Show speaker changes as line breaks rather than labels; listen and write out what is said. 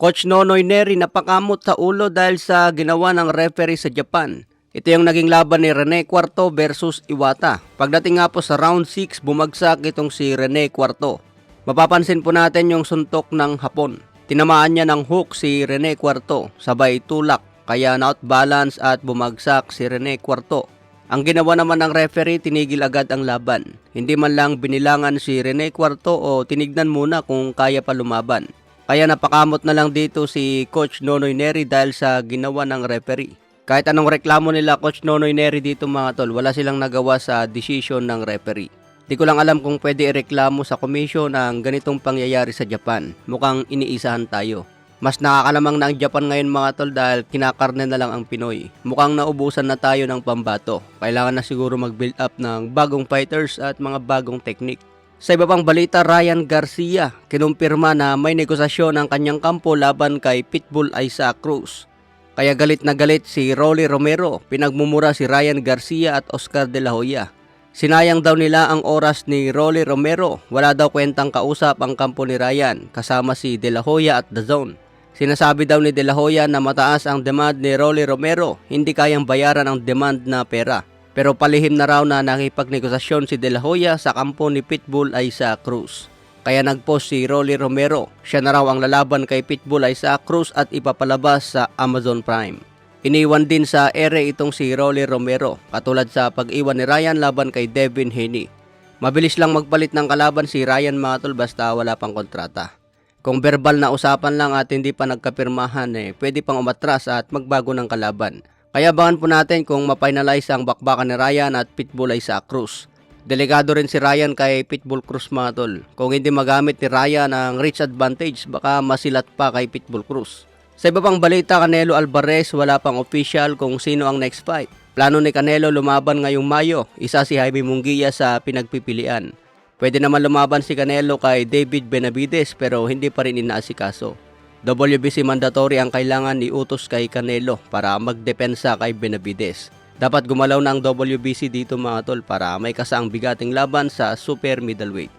Coach Nonoy Neri napakamot sa ulo dahil sa ginawa ng referee sa Japan. Ito yung naging laban ni Rene Cuarto versus Iwata. Pagdating nga po sa round 6, bumagsak itong si Rene Cuarto. Mapapansin po natin yung suntok ng Hapon. Tinamaan niya ng hook si Rene Cuarto, sabay tulak, kaya na-outbalance at bumagsak si Rene Cuarto. Ang ginawa naman ng referee, tinigil agad ang laban. Hindi man lang binilangan si Rene Cuarto o tinignan muna kung kaya pa lumaban. Kaya napakamot na lang dito si Coach Nonoy Neri dahil sa ginawa ng referee. Kahit anong reklamo nila Coach Nonoy Neri dito mga tol, wala silang nagawa sa decision ng referee. Di ko lang alam kung pwede ireklamo sa commission ang ganitong pangyayari sa Japan. Mukhang iniisahan tayo. Mas nakakalamang na ang Japan ngayon mga tol dahil kinakarne na lang ang Pinoy. Mukhang naubusan na tayo ng pambato. Kailangan na siguro mag-build up ng bagong fighters at mga bagong technique. Sa iba pang balita, Ryan Garcia kinumpirma na may negosasyon ang kanyang kampo laban kay Pitbull Isaac Cruz. Kaya galit na galit si Rolly Romero, pinagmumura si Ryan Garcia at Oscar De La Hoya. Sinayang daw nila ang oras ni Rolly Romero, wala daw kwentang kausap ang kampo ni Ryan kasama si De La Hoya at The Zone. Sinasabi daw ni De La Hoya na mataas ang demand ni Rolly Romero, hindi kayang bayaran ang demand na pera. Pero palihim na raw na nakipagnegosasyon si De La Hoya sa kampo ni Pitbull Isaac Cruz. Kaya nagpost si Rolly Romero, siya na raw ang lalaban kay Pitbull Isaac Cruz at ipapalabas sa Amazon Prime. Iniwan din sa ere itong si Rolly Romero, katulad sa pag-iwan ni Ryan laban kay Devin Haney. Mabilis lang magpalit ng kalaban si Ryan mga tol basta wala pang kontrata. Kung verbal na usapan lang at hindi pa nagkapirmahan pwede pang umatras at magbago ng kalaban. Kaya abangan po natin kung ma-finalize ang bakbakan ni Ryan at Pitbull Isaac Cruz. Delikado rin si Ryan kay Pitbull Cruz mga tol. Kung hindi magamit ni Ryan ang reach advantage, baka masilat pa kay Pitbull Cruz. Sa iba pang balita, Canelo Alvarez wala pang official kung sino ang next fight. Plano ni Canelo lumaban ngayong Mayo, isa si Jaime Munguia sa pinagpipilian. Pwede naman lumaban si Canelo kay David Benavides pero hindi pa rin inaasikaso. WBC mandatory ang kailangan iutos kay Canelo para magdepensa kay Benavides. Dapat gumalaw na ang WBC dito mga tol para may kasaang bigating laban sa super middleweight.